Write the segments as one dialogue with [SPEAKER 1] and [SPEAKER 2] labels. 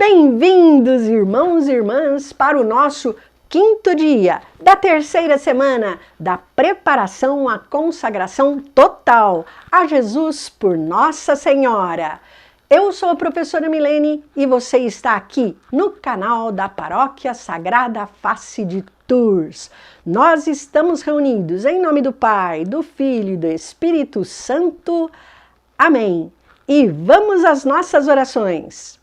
[SPEAKER 1] Bem-vindos, irmãos e irmãs, para o nosso quinto dia da terceira semana da preparação à consagração total a Jesus por Nossa Senhora. Eu sou a professora Milene e você está aqui no canal da Paróquia Sagrada Face de Tours. Nós estamos reunidos em nome do Pai, do Filho e do Espírito Santo. Amém. E vamos às nossas orações.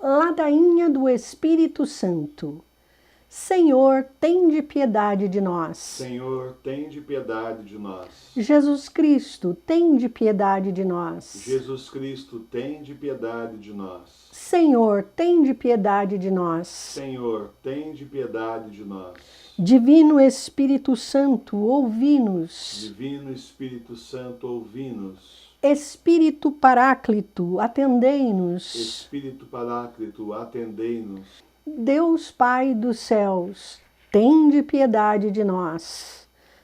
[SPEAKER 1] Ladainha do Espírito Santo. Senhor, tende piedade de nós.
[SPEAKER 2] Senhor, tende piedade de nós.
[SPEAKER 1] Jesus Cristo, tende piedade de nós.
[SPEAKER 2] Jesus Cristo, tende piedade de nós.
[SPEAKER 1] Senhor, tende piedade de nós.
[SPEAKER 2] Senhor, tende piedade de nós.
[SPEAKER 1] Divino Espírito Santo, ouvi-nos.
[SPEAKER 2] Divino Espírito Santo, ouvi-nos.
[SPEAKER 1] Espírito Paráclito, atendei-nos.
[SPEAKER 2] Espírito Paráclito, atendei-nos.
[SPEAKER 1] Deus Pai dos céus, tende piedade de nós.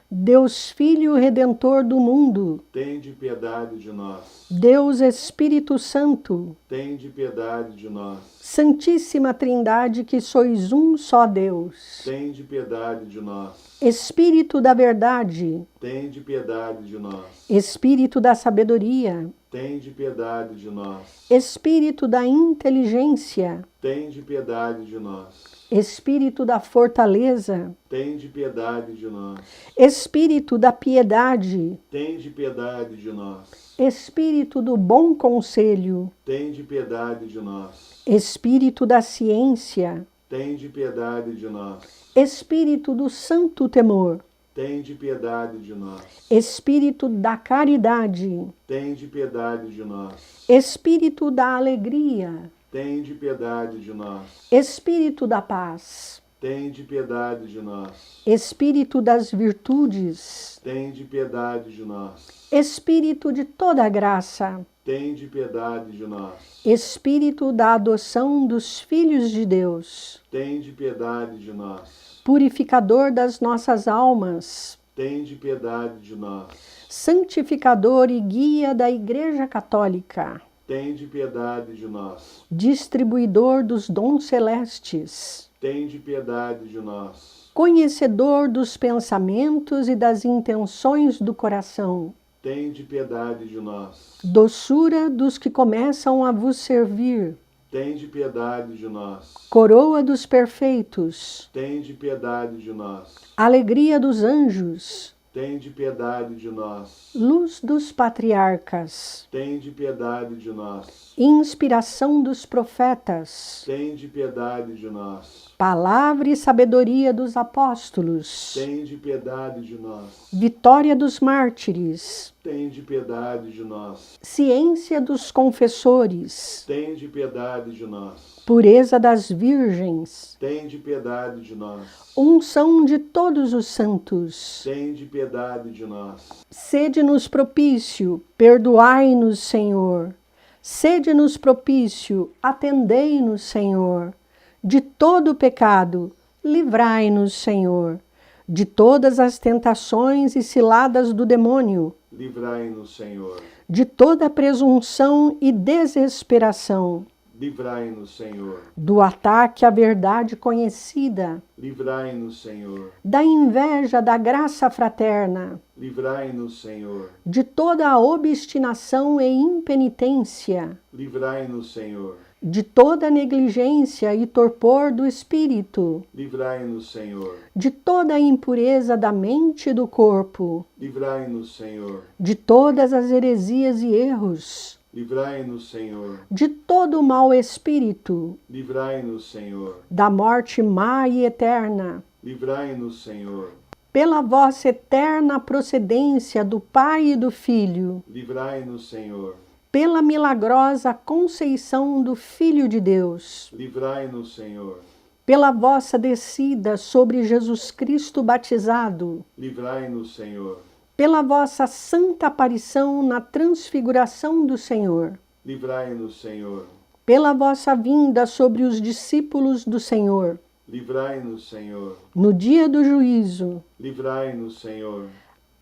[SPEAKER 1] Deus Filho Redentor do mundo,
[SPEAKER 2] tende piedade de nós.
[SPEAKER 1] Deus Espírito Santo,
[SPEAKER 2] tende piedade de nós.
[SPEAKER 1] Santíssima Trindade, que sois um só Deus,
[SPEAKER 2] tende piedade de nós.
[SPEAKER 1] Espírito da verdade,
[SPEAKER 2] tende piedade de nós.
[SPEAKER 1] Espírito da sabedoria,
[SPEAKER 2] tende piedade de nós.
[SPEAKER 1] Espírito da inteligência,
[SPEAKER 2] tende piedade de nós.
[SPEAKER 1] Espírito da fortaleza,
[SPEAKER 2] tende piedade de nós.
[SPEAKER 1] Espírito da piedade,
[SPEAKER 2] tende piedade de nós.
[SPEAKER 1] Espírito do bom conselho,
[SPEAKER 2] tende piedade de nós.
[SPEAKER 1] Espírito da ciência,
[SPEAKER 2] tende piedade de nós.
[SPEAKER 1] Espírito do santo temor,
[SPEAKER 2] tende piedade de nós.
[SPEAKER 1] Espírito da caridade,
[SPEAKER 2] tende piedade de nós.
[SPEAKER 1] Espírito da alegria,
[SPEAKER 2] tende piedade de nós.
[SPEAKER 1] Espírito da paz,
[SPEAKER 2] tende piedade de nós.
[SPEAKER 1] Espírito das virtudes,
[SPEAKER 2] tende piedade de nós.
[SPEAKER 1] Espírito de toda graça,
[SPEAKER 2] tende piedade de nós.
[SPEAKER 1] Espírito da adoção dos filhos de Deus,
[SPEAKER 2] tende piedade de nós.
[SPEAKER 1] Purificador das nossas almas,
[SPEAKER 2] tende piedade de nós.
[SPEAKER 1] Santificador e guia da Igreja Católica,
[SPEAKER 2] tende piedade de nós.
[SPEAKER 1] Distribuidor dos dons celestes,
[SPEAKER 2] tende piedade de nós.
[SPEAKER 1] Conhecedor dos pensamentos e das intenções do coração,
[SPEAKER 2] tende piedade de nós.
[SPEAKER 1] Doçura dos que começam a vos servir,
[SPEAKER 2] tende piedade de nós.
[SPEAKER 1] Coroa dos perfeitos,
[SPEAKER 2] tende piedade de nós.
[SPEAKER 1] Alegria dos anjos,
[SPEAKER 2] tende piedade de nós.
[SPEAKER 1] Luz dos patriarcas,
[SPEAKER 2] tende piedade de nós.
[SPEAKER 1] Inspiração dos profetas,
[SPEAKER 2] tende piedade de nós.
[SPEAKER 1] Palavra e sabedoria dos apóstolos,
[SPEAKER 2] tende piedade de nós.
[SPEAKER 1] Vitória dos mártires,
[SPEAKER 2] tende piedade de nós.
[SPEAKER 1] Ciência dos confessores,
[SPEAKER 2] tende piedade de nós.
[SPEAKER 1] Pureza das virgens,
[SPEAKER 2] tende piedade de nós.
[SPEAKER 1] Unção de todos os santos,
[SPEAKER 2] tende piedade de nós.
[SPEAKER 1] Sede-nos propício, perdoai-nos, Senhor. Sede-nos propício, atendei-nos, Senhor. De todo pecado, livrai-nos, Senhor. De todas as tentações e ciladas do demônio,
[SPEAKER 2] livrai-nos, Senhor.
[SPEAKER 1] De toda presunção e desesperação,
[SPEAKER 2] livrai-nos, Senhor.
[SPEAKER 1] Do ataque à verdade conhecida,
[SPEAKER 2] livrai-nos, Senhor.
[SPEAKER 1] Da inveja da graça fraterna,
[SPEAKER 2] livrai-nos, Senhor.
[SPEAKER 1] De toda a obstinação e impenitência,
[SPEAKER 2] livrai-nos, Senhor.
[SPEAKER 1] De toda negligência e torpor do espírito,
[SPEAKER 2] livrai-nos, Senhor.
[SPEAKER 1] De toda a impureza da mente e do corpo,
[SPEAKER 2] livrai-nos, Senhor.
[SPEAKER 1] De todas as heresias e erros,
[SPEAKER 2] livrai-nos, Senhor.
[SPEAKER 1] De todo o mau espírito,
[SPEAKER 2] livrai-nos, Senhor.
[SPEAKER 1] Da morte má e eterna,
[SPEAKER 2] livrai-nos, Senhor.
[SPEAKER 1] Pela vossa eterna procedência do Pai e do Filho,
[SPEAKER 2] livrai-nos, Senhor.
[SPEAKER 1] Pela milagrosa conceição do Filho de Deus,
[SPEAKER 2] livrai-nos, Senhor.
[SPEAKER 1] Pela vossa descida sobre Jesus Cristo batizado,
[SPEAKER 2] livrai-nos, Senhor.
[SPEAKER 1] Pela vossa santa aparição na transfiguração do Senhor,
[SPEAKER 2] livrai-nos, Senhor.
[SPEAKER 1] Pela vossa vinda sobre os discípulos do Senhor,
[SPEAKER 2] livrai-nos, Senhor.
[SPEAKER 1] No dia do juízo,
[SPEAKER 2] livrai-nos, Senhor.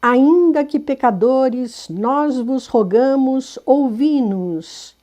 [SPEAKER 1] Ainda que pecadores, nós vos rogamos, ouvi-nos,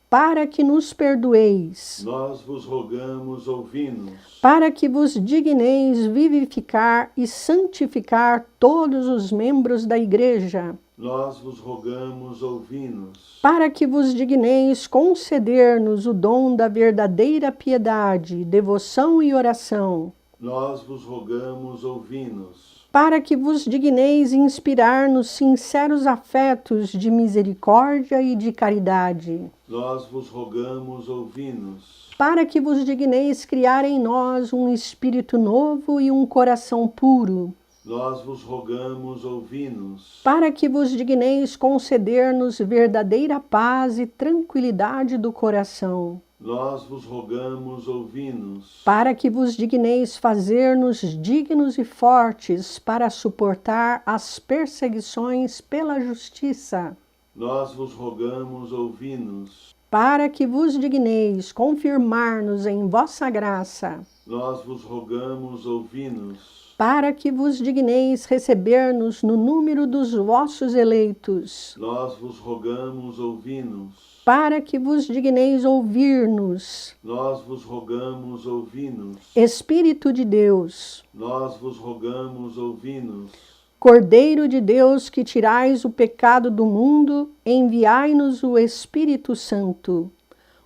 [SPEAKER 1] para que nos perdoeis.
[SPEAKER 2] Nós vos rogamos, ouvi-nos.
[SPEAKER 1] Para que vos digneis vivificar e santificar todos os membros da Igreja.
[SPEAKER 2] Nós vos rogamos, ouvi-nos.
[SPEAKER 1] Para que vos digneis conceder-nos o dom da verdadeira piedade, devoção e oração.
[SPEAKER 2] Nós vos rogamos, ouvi-nos.
[SPEAKER 1] Para que vos digneis inspirar-nos sinceros afetos de misericórdia e de caridade.
[SPEAKER 2] Nós vos rogamos, ouvi-nos.
[SPEAKER 1] Para que vos digneis criar em nós um espírito novo e um coração puro.
[SPEAKER 2] Nós vos rogamos, ouvi-nos.
[SPEAKER 1] Para que vos digneis conceder-nos verdadeira paz e tranquilidade do coração.
[SPEAKER 2] Nós vos rogamos, ouvi-nos.
[SPEAKER 1] Para que vos digneis fazer-nos dignos e fortes para suportar as perseguições pela justiça.
[SPEAKER 2] Nós vos rogamos, ouvi-nos.
[SPEAKER 1] Para que vos digneis confirmar-nos em vossa graça.
[SPEAKER 2] Nós vos rogamos, ouvi-nos.
[SPEAKER 1] Para que vos digneis receber-nos no número dos vossos eleitos.
[SPEAKER 2] Nós vos rogamos, ouvi-nos.
[SPEAKER 1] Para que vos digneis ouvir-nos.
[SPEAKER 2] Nós vos rogamos, ouvi-nos.
[SPEAKER 1] Espírito de Deus.
[SPEAKER 2] Nós vos rogamos, ouvi-nos.
[SPEAKER 1] Cordeiro de Deus, que tirais o pecado do mundo, enviai-nos o Espírito Santo.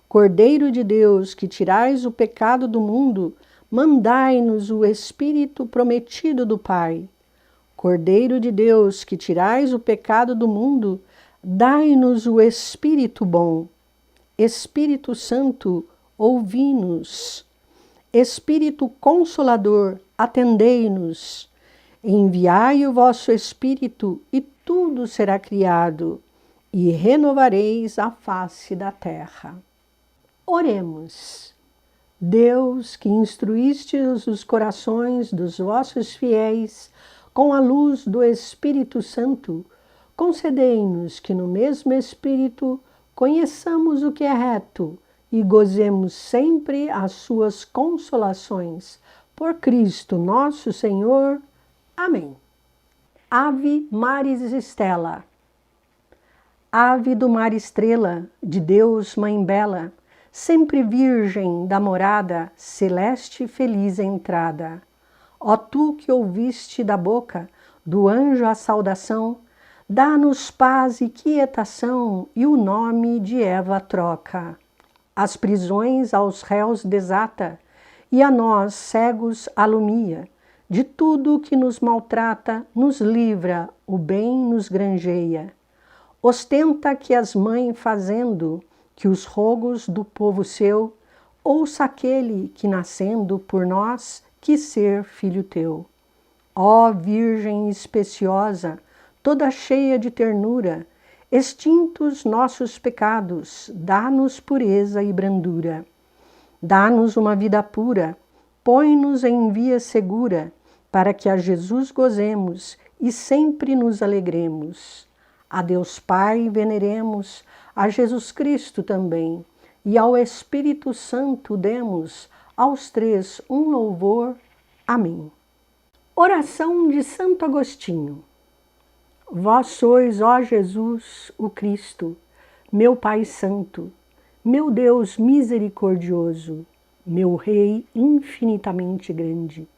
[SPEAKER 1] Cordeiro de Deus, que tirais o pecado do mundo, mandai-nos o Espírito prometido do Pai. Cordeiro de Deus, que tirais o pecado do mundo, dai-nos o Espírito bom. Espírito Santo, ouvi-nos. Espírito Consolador, atendei-nos. Enviai o vosso Espírito e tudo será criado, e renovareis a face da terra. Oremos. Deus, que instruístes os corações dos vossos fiéis com a luz do Espírito Santo, concedei-nos que no mesmo Espírito conheçamos o que é reto e gozemos sempre as suas consolações. Por Cristo nosso Senhor. Amém. Ave Maris Stella. Ave do mar estrela, de Deus mãe bela, sempre virgem da morada, celeste feliz entrada. Ó tu que ouviste da boca do anjo a saudação, dá-nos paz e quietação, e o nome de Eva troca. As prisões aos réus desata, e a nós, cegos, alumia. De tudo que nos maltrata, nos livra, o bem nos granjeia. Ostenta que as mães fazendo, que os rogos do povo seu, ouça aquele que nascendo por nós, quis ser filho teu. Ó Virgem especiosa, toda cheia de ternura, extintos nossos pecados, dá-nos pureza e brandura. Dá-nos uma vida pura, põe-nos em via segura, para que a Jesus gozemos e sempre nos alegremos. A Deus Pai veneremos, a Jesus Cristo também, e ao Espírito Santo demos, aos três um louvor. Amém. Oração de Santo Agostinho. Vós sois, ó Jesus, o Cristo, meu Pai Santo, meu Deus misericordioso, meu Rei infinitamente grande.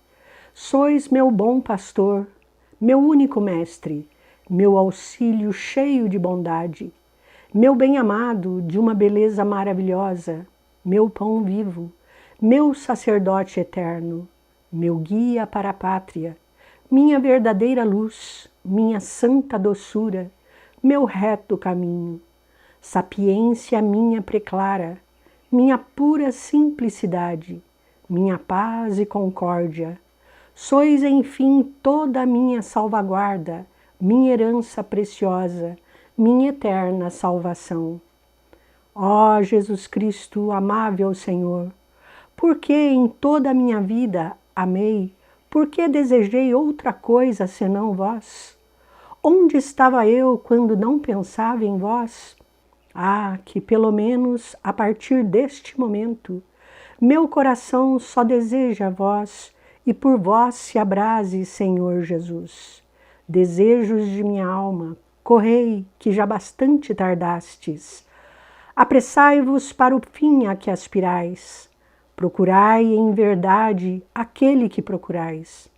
[SPEAKER 1] Sois meu bom pastor, meu único mestre, meu auxílio cheio de bondade, meu bem-amado de uma beleza maravilhosa, meu pão vivo, meu sacerdote eterno, meu guia para a pátria, minha verdadeira luz, minha santa doçura, meu reto caminho, sapiência minha preclara, minha pura simplicidade, minha paz e concórdia. Sois, enfim, toda a minha salvaguarda, minha herança preciosa, minha eterna salvação. Ó Jesus Cristo, amável Senhor, por que em toda a minha vida amei, por que desejei outra coisa senão vós? Onde estava eu quando não pensava em vós? Ah, que pelo menos a partir deste momento, meu coração só deseja vós, e por vós se abrase, Senhor Jesus. Desejos de minha alma, correi, que já bastante tardastes. Apressai-vos para o fim a que aspirais. Procurai em verdade aquele que procurais.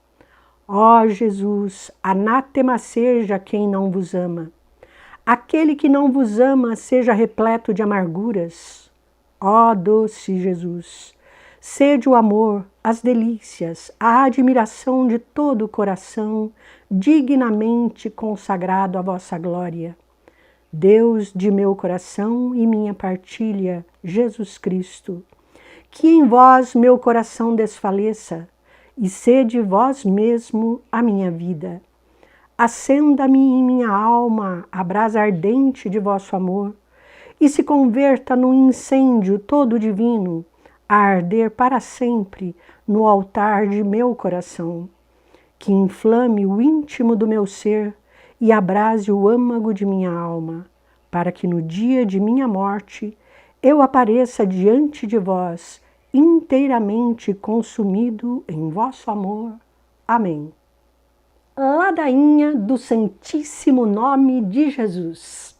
[SPEAKER 1] Ó Jesus, anátema seja quem não vos ama. Aquele que não vos ama seja repleto de amarguras. Ó doce Jesus, sede o amor, as delícias, a admiração de todo o coração, dignamente consagrado à vossa glória. Deus de meu coração e minha partilha, Jesus Cristo, que em vós meu coração desfaleça, e sede vós mesmo a minha vida. Acenda-me em minha alma a brasa ardente de vosso amor, e se converta num incêndio todo divino, a arder para sempre no altar de meu coração, que inflame o íntimo do meu ser e abrase o âmago de minha alma, para que no dia de minha morte eu apareça diante de vós, inteiramente consumido em vosso amor. Amém. Ladainha do Santíssimo Nome de Jesus.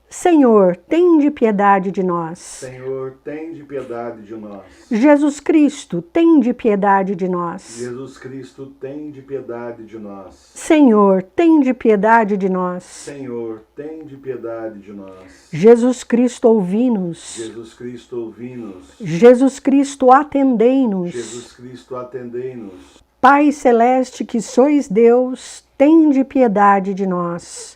[SPEAKER 1] Senhor, tende piedade de nós.
[SPEAKER 2] Senhor, tende piedade de nós.
[SPEAKER 1] Jesus Cristo, tende piedade de nós.
[SPEAKER 2] Jesus Cristo, tende piedade de nós.
[SPEAKER 1] Senhor, tende piedade de nós.
[SPEAKER 2] Senhor, tende piedade de nós.
[SPEAKER 1] Jesus Cristo, ouvi-nos.
[SPEAKER 2] Jesus Cristo, ouvi-nos.
[SPEAKER 1] Jesus Cristo, atendei-nos.
[SPEAKER 2] Jesus Cristo, atendei-nos.
[SPEAKER 1] Pai celeste que sois Deus, tende piedade de nós.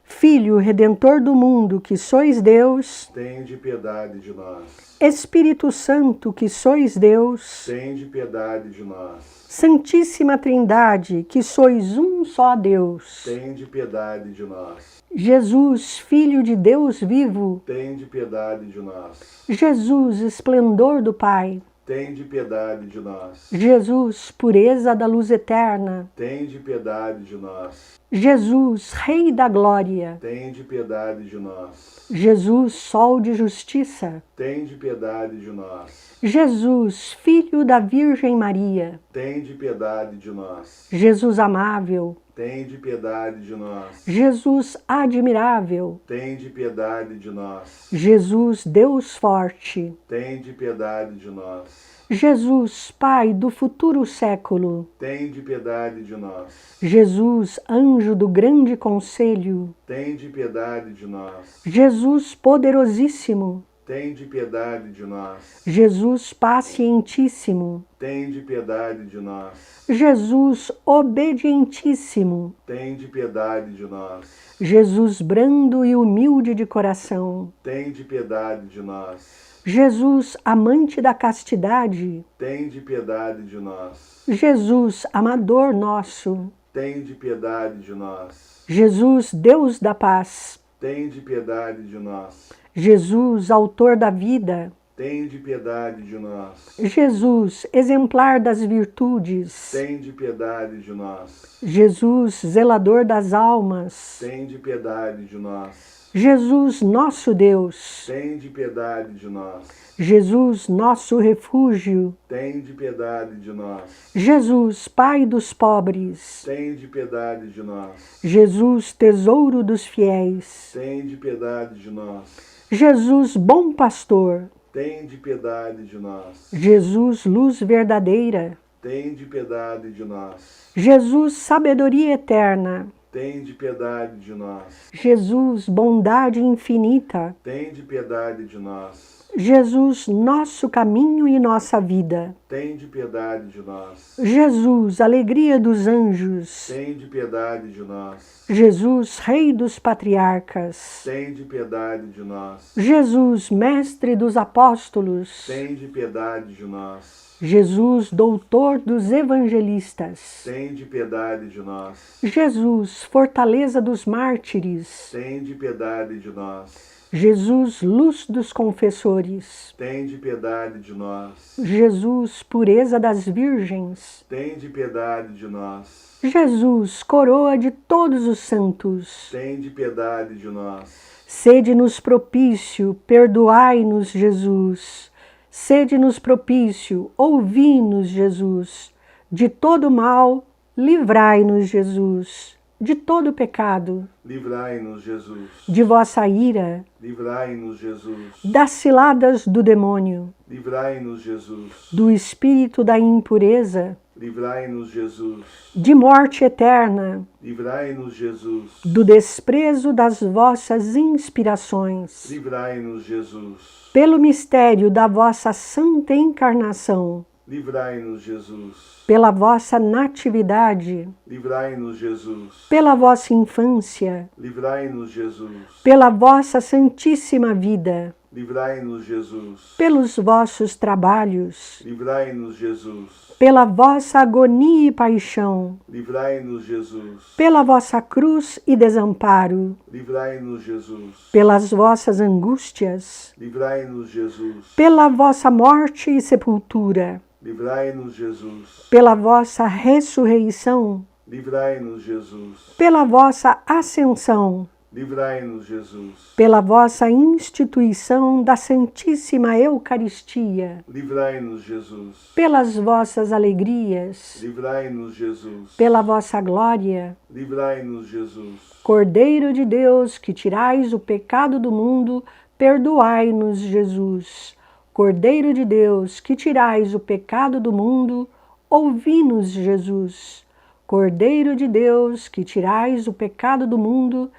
[SPEAKER 1] Filho Redentor do mundo que sois Deus,
[SPEAKER 2] tende piedade de nós.
[SPEAKER 1] Espírito Santo que sois Deus,
[SPEAKER 2] tende piedade de nós.
[SPEAKER 1] Santíssima Trindade que sois um só Deus,
[SPEAKER 2] tende piedade de nós.
[SPEAKER 1] Jesus, Filho de Deus vivo,
[SPEAKER 2] tende piedade de nós.
[SPEAKER 1] Jesus, esplendor do Pai,
[SPEAKER 2] tende piedade de nós.
[SPEAKER 1] Jesus, pureza da luz eterna,
[SPEAKER 2] tende piedade de nós.
[SPEAKER 1] Jesus, Rei da glória,
[SPEAKER 2] tende piedade de nós.
[SPEAKER 1] Jesus, Sol de justiça,
[SPEAKER 2] tende piedade de nós.
[SPEAKER 1] Jesus, Filho da Virgem Maria,
[SPEAKER 2] tende piedade de nós.
[SPEAKER 1] Jesus amável,
[SPEAKER 2] tende piedade de nós.
[SPEAKER 1] Jesus admirável,
[SPEAKER 2] tende piedade de nós.
[SPEAKER 1] Jesus, Deus forte,
[SPEAKER 2] tende piedade de nós.
[SPEAKER 1] Jesus, Pai do futuro século,
[SPEAKER 2] tende piedade de nós.
[SPEAKER 1] Jesus, anjo do grande conselho,
[SPEAKER 2] tende piedade de nós.
[SPEAKER 1] Jesus, poderosíssimo,
[SPEAKER 2] tende piedade de nós.
[SPEAKER 1] Jesus, pacientíssimo,
[SPEAKER 2] tende piedade de nós.
[SPEAKER 1] Jesus, obedientíssimo,
[SPEAKER 2] tende piedade de nós.
[SPEAKER 1] Jesus, brando e humilde de coração,
[SPEAKER 2] tende piedade de nós.
[SPEAKER 1] Jesus, amante da castidade,
[SPEAKER 2] tende piedade de nós.
[SPEAKER 1] Jesus, amador nosso,
[SPEAKER 2] tende piedade de nós.
[SPEAKER 1] Jesus, Deus da paz,
[SPEAKER 2] tende piedade de nós.
[SPEAKER 1] Jesus, autor da vida,
[SPEAKER 2] tende piedade de nós.
[SPEAKER 1] Jesus, exemplar das virtudes,
[SPEAKER 2] tende piedade de nós.
[SPEAKER 1] Jesus, zelador das almas,
[SPEAKER 2] tende piedade de nós.
[SPEAKER 1] Jesus, nosso Deus,
[SPEAKER 2] tende piedade de nós.
[SPEAKER 1] Jesus, nosso refúgio,
[SPEAKER 2] tende piedade de nós.
[SPEAKER 1] Jesus, Pai dos pobres,
[SPEAKER 2] tende piedade de nós.
[SPEAKER 1] Jesus, tesouro dos fiéis,
[SPEAKER 2] tende piedade de nós.
[SPEAKER 1] Jesus, bom pastor,
[SPEAKER 2] tende piedade de nós.
[SPEAKER 1] Jesus, luz verdadeira,
[SPEAKER 2] tende piedade de nós.
[SPEAKER 1] Jesus, sabedoria eterna,
[SPEAKER 2] tende piedade de nós.
[SPEAKER 1] Jesus, bondade infinita,
[SPEAKER 2] tende piedade de nós.
[SPEAKER 1] Jesus, nosso caminho e nossa vida,
[SPEAKER 2] tende piedade de nós.
[SPEAKER 1] Jesus, alegria dos anjos,
[SPEAKER 2] tende piedade de nós.
[SPEAKER 1] Jesus, Rei dos patriarcas,
[SPEAKER 2] tende piedade de nós.
[SPEAKER 1] Jesus, mestre dos apóstolos,
[SPEAKER 2] tende piedade de nós.
[SPEAKER 1] Jesus, doutor dos evangelistas,
[SPEAKER 2] tende piedade de nós.
[SPEAKER 1] Jesus, fortaleza dos mártires,
[SPEAKER 2] tende piedade de nós.
[SPEAKER 1] Jesus, luz dos confessores,
[SPEAKER 2] tende piedade de nós.
[SPEAKER 1] Jesus, pureza das virgens,
[SPEAKER 2] tende piedade de nós.
[SPEAKER 1] Jesus, coroa de todos os santos,
[SPEAKER 2] tende piedade de nós.
[SPEAKER 1] sede-nos propício, perdoai-nos, Jesus. Sede-nos propício, ouvi-nos, Jesus. De todo mal, livrai-nos, Jesus. de todo pecado,
[SPEAKER 2] livrai-nos, Jesus.
[SPEAKER 1] de vossa ira,
[SPEAKER 2] Livrai-nos, Jesus.
[SPEAKER 1] das ciladas do demônio,
[SPEAKER 2] Livrai-nos, Jesus.
[SPEAKER 1] do espírito da impureza,
[SPEAKER 2] Livrai-nos, Jesus.
[SPEAKER 1] de morte eterna,
[SPEAKER 2] Livrai-nos, Jesus.
[SPEAKER 1] do desprezo das vossas inspirações,
[SPEAKER 2] Livrai-nos, Jesus.
[SPEAKER 1] pelo mistério da vossa santa encarnação,
[SPEAKER 2] Livrai-nos, Jesus.
[SPEAKER 1] pela vossa natividade,
[SPEAKER 2] Livrai-nos, Jesus.
[SPEAKER 1] pela vossa infância,
[SPEAKER 2] Livrai-nos, Jesus.
[SPEAKER 1] pela vossa santíssima vida,
[SPEAKER 2] Livrai-nos, Jesus.
[SPEAKER 1] pelos vossos trabalhos,
[SPEAKER 2] Livrai-nos, Jesus.
[SPEAKER 1] pela vossa agonia e paixão,
[SPEAKER 2] Livrai-nos, Jesus.
[SPEAKER 1] pela vossa cruz e desamparo,
[SPEAKER 2] Livrai-nos, Jesus.
[SPEAKER 1] pelas vossas angústias,
[SPEAKER 2] Livrai-nos, Jesus.
[SPEAKER 1] pela vossa morte e sepultura,
[SPEAKER 2] Livrai-nos, Jesus.
[SPEAKER 1] pela vossa ressurreição,
[SPEAKER 2] Livrai-nos, Jesus.
[SPEAKER 1] pela vossa ascensão,
[SPEAKER 2] Livrai-nos, Jesus.
[SPEAKER 1] pela vossa instituição da Santíssima Eucaristia,
[SPEAKER 2] Livrai-nos, Jesus.
[SPEAKER 1] pelas vossas alegrias,
[SPEAKER 2] Livrai-nos, Jesus.
[SPEAKER 1] pela vossa glória,
[SPEAKER 2] Livrai-nos, Jesus.
[SPEAKER 1] Cordeiro de Deus, que tirais o pecado do mundo, perdoai-nos, Jesus. Cordeiro de Deus, que tirais o pecado do mundo, ouvi-nos, Jesus. Cordeiro de Deus, que tirais o pecado do mundo,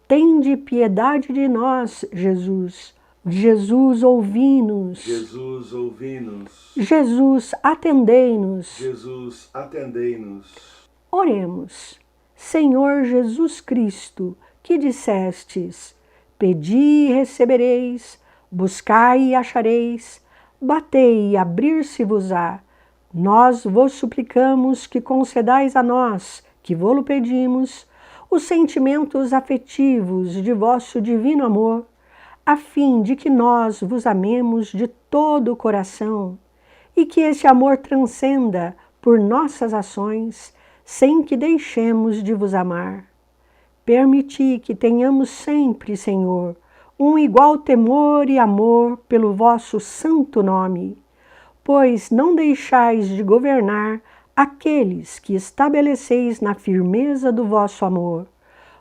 [SPEAKER 1] tende piedade de nós, Jesus. Jesus, ouvi-nos.
[SPEAKER 2] Jesus, ouvi-nos.
[SPEAKER 1] Jesus, atendei-nos.
[SPEAKER 2] Jesus, atendei-nos.
[SPEAKER 1] Oremos. Senhor Jesus Cristo, que dissestes: pedi e recebereis, buscai e achareis, batei e abrir-se-vos-á. Nós vos suplicamos que concedais a nós, que vô-lo pedimos, os sentimentos afetivos de vosso divino amor, a fim de que nós vos amemos de todo o coração e que esse amor transcenda por nossas ações, sem que deixemos de vos amar. Permiti que tenhamos sempre, Senhor, um igual temor e amor pelo vosso santo nome, pois não deixais de governar aqueles que estabeleceis na firmeza do vosso amor,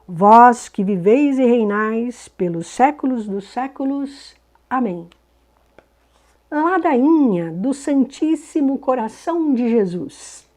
[SPEAKER 1] vós que viveis e reinais pelos séculos dos séculos. Amém. Ladainha do Santíssimo Coração de Jesus.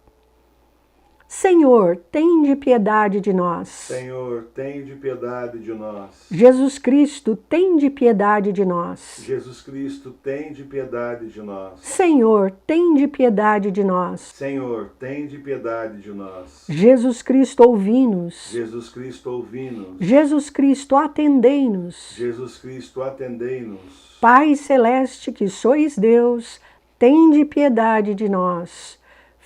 [SPEAKER 1] Senhor, tende piedade de nós.
[SPEAKER 2] Senhor, tende piedade de nós.
[SPEAKER 1] Jesus Cristo, tende piedade de nós.
[SPEAKER 2] Jesus Cristo, tende piedade de nós.
[SPEAKER 1] Senhor, tende piedade de nós.
[SPEAKER 2] Senhor, tende piedade de nós.
[SPEAKER 1] Jesus Cristo, ouvi-nos.
[SPEAKER 2] Jesus Cristo, ouvi-nos.
[SPEAKER 1] Jesus Cristo, atendei-nos.
[SPEAKER 2] Jesus Cristo, atendei-nos.
[SPEAKER 1] Pai celeste, que sois Deus, tende piedade de nós.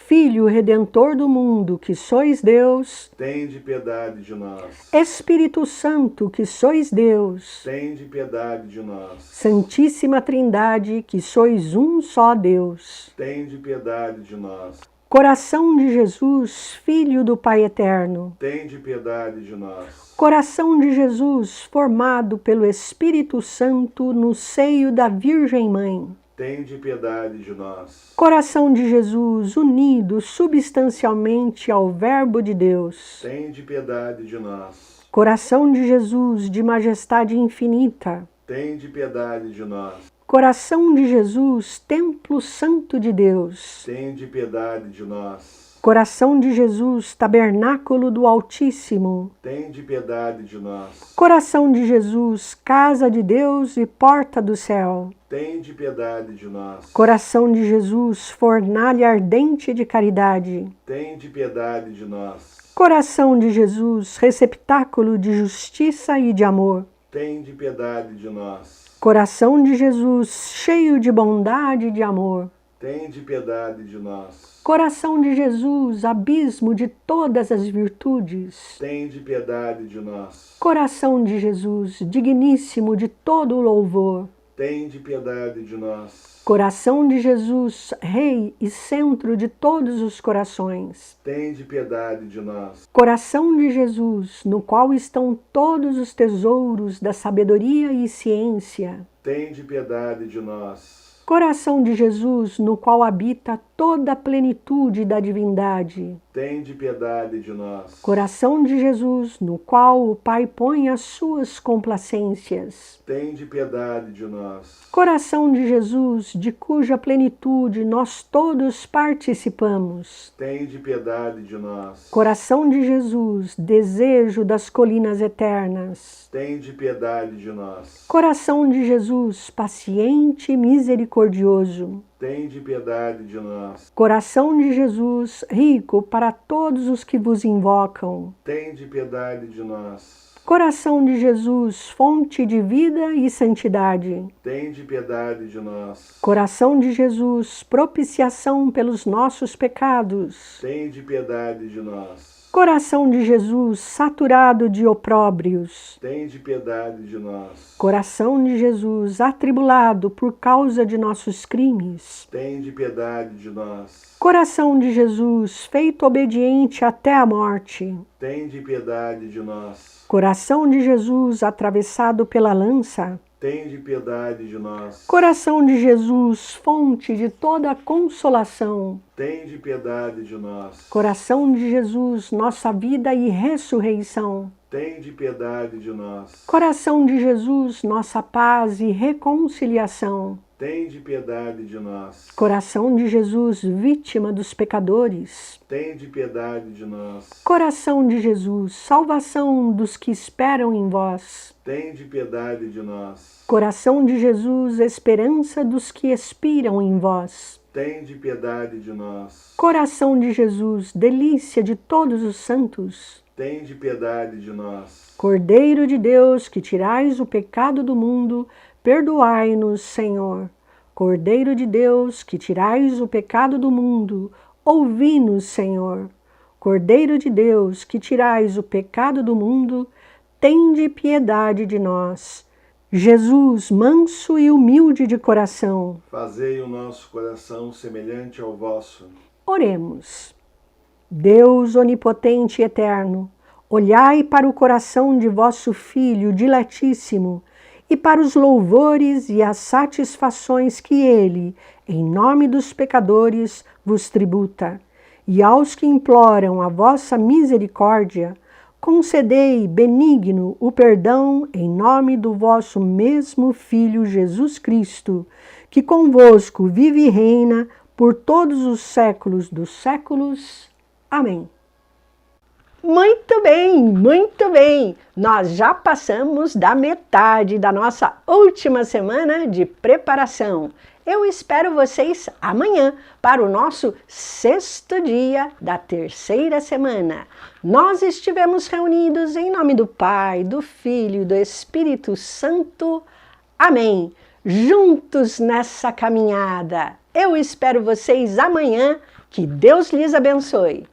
[SPEAKER 1] Filho Redentor do mundo, que sois Deus,
[SPEAKER 2] tende piedade de nós.
[SPEAKER 1] Espírito Santo, que sois Deus,
[SPEAKER 2] tende piedade de nós.
[SPEAKER 1] Santíssima Trindade, que sois um só Deus,
[SPEAKER 2] tende piedade de nós.
[SPEAKER 1] Coração de Jesus, Filho do Pai Eterno,
[SPEAKER 2] tende piedade de nós.
[SPEAKER 1] Coração de Jesus, formado pelo Espírito Santo no seio da Virgem Mãe,
[SPEAKER 2] tende piedade de nós.
[SPEAKER 1] Coração de Jesus, unido substancialmente ao Verbo de Deus,
[SPEAKER 2] tende piedade de nós.
[SPEAKER 1] Coração de Jesus, de majestade infinita,
[SPEAKER 2] tende piedade de nós.
[SPEAKER 1] Coração de Jesus, Templo Santo de Deus,
[SPEAKER 2] tende piedade de nós.
[SPEAKER 1] Coração de Jesus, Tabernáculo do Altíssimo,
[SPEAKER 2] tende piedade de nós.
[SPEAKER 1] Coração de Jesus, Casa de Deus e Porta do Céu,
[SPEAKER 2] tende piedade de nós.
[SPEAKER 1] Coração de Jesus, Fornalha ardente de caridade,
[SPEAKER 2] tende piedade de nós.
[SPEAKER 1] Coração de Jesus, Receptáculo de justiça e de amor,
[SPEAKER 2] tende piedade de nós.
[SPEAKER 1] Coração de Jesus, cheio de bondade e de amor,
[SPEAKER 2] tende piedade de nós.
[SPEAKER 1] Coração de Jesus, abismo de todas as virtudes,
[SPEAKER 2] tende piedade de nós.
[SPEAKER 1] Coração de Jesus, digníssimo de todo o louvor,
[SPEAKER 2] tende piedade de nós.
[SPEAKER 1] Coração de Jesus, Rei e centro de todos os corações,
[SPEAKER 2] tende piedade de nós.
[SPEAKER 1] Coração de Jesus, no qual estão todos os tesouros da sabedoria e ciência,
[SPEAKER 2] tende piedade de nós.
[SPEAKER 1] Coração de Jesus, no qual habita toda a plenitude da divindade.
[SPEAKER 2] Tende piedade de nós.
[SPEAKER 1] Coração de Jesus, no qual o Pai põe as suas complacências.
[SPEAKER 2] Tende piedade de nós.
[SPEAKER 1] Coração de Jesus, de cuja plenitude nós todos participamos.
[SPEAKER 2] Tende piedade de nós.
[SPEAKER 1] Coração de Jesus, desejo das colinas eternas.
[SPEAKER 2] Tende piedade de nós.
[SPEAKER 1] Coração de Jesus, paciente e misericordioso.
[SPEAKER 2] Tende piedade de nós.
[SPEAKER 1] Coração de Jesus, rico para todos os que vos invocam.
[SPEAKER 2] Tende piedade de nós.
[SPEAKER 1] Coração de Jesus, fonte de vida e santidade.
[SPEAKER 2] Tende piedade de nós.
[SPEAKER 1] Coração de Jesus, propiciação pelos nossos pecados.
[SPEAKER 2] Tende piedade de nós.
[SPEAKER 1] Coração de Jesus, saturado de opróbrios.
[SPEAKER 2] Tende piedade de nós.
[SPEAKER 1] Coração de Jesus, atribulado por causa de nossos crimes.
[SPEAKER 2] Tende piedade de nós.
[SPEAKER 1] Coração de Jesus, feito obediente até a morte.
[SPEAKER 2] Tende piedade de nós.
[SPEAKER 1] Coração de Jesus, atravessado pela lança.
[SPEAKER 2] Tende piedade de nós.
[SPEAKER 1] Coração de Jesus, fonte de toda consolação.
[SPEAKER 2] Tende piedade de nós.
[SPEAKER 1] Coração de Jesus, nossa vida e ressurreição.
[SPEAKER 2] Tende piedade de nós.
[SPEAKER 1] Coração de Jesus, nossa paz e reconciliação.
[SPEAKER 2] Tende piedade de nós.
[SPEAKER 1] Coração de Jesus, vítima dos pecadores.
[SPEAKER 2] Tende piedade de nós.
[SPEAKER 1] Coração de Jesus, salvação dos que esperam em vós.
[SPEAKER 2] Tende piedade de nós.
[SPEAKER 1] Coração de Jesus, esperança dos que expiram em vós.
[SPEAKER 2] Tende piedade de nós.
[SPEAKER 1] Coração de Jesus, delícia de todos os santos.
[SPEAKER 2] Tende piedade de nós.
[SPEAKER 1] Cordeiro de Deus, que tirais o pecado do mundo, perdoai-nos, Senhor. Cordeiro de Deus, que tirais o pecado do mundo, ouvi-nos, Senhor. Cordeiro de Deus, que tirais o pecado do mundo, tende piedade de nós. Jesus, manso e humilde de coração,
[SPEAKER 2] fazei o nosso coração semelhante ao vosso.
[SPEAKER 1] Oremos. Deus onipotente e eterno, olhai para o coração de vosso Filho diletíssimo e para os louvores e as satisfações que ele, em nome dos pecadores, vos tributa. E aos que imploram a vossa misericórdia, concedei benigno o perdão em nome do vosso mesmo Filho Jesus Cristo, que convosco vive e reina por todos os séculos dos séculos. Amém. Muito bem, muito bem! Nós já passamos da metade da nossa última semana de preparação. Eu espero vocês amanhã para o nosso 6º dia da 3ª semana. Nós estivemos reunidos em nome do Pai, do Filho e do Espírito Santo. Amém. Juntos nessa caminhada. Eu espero vocês amanhã. Que Deus lhes abençoe.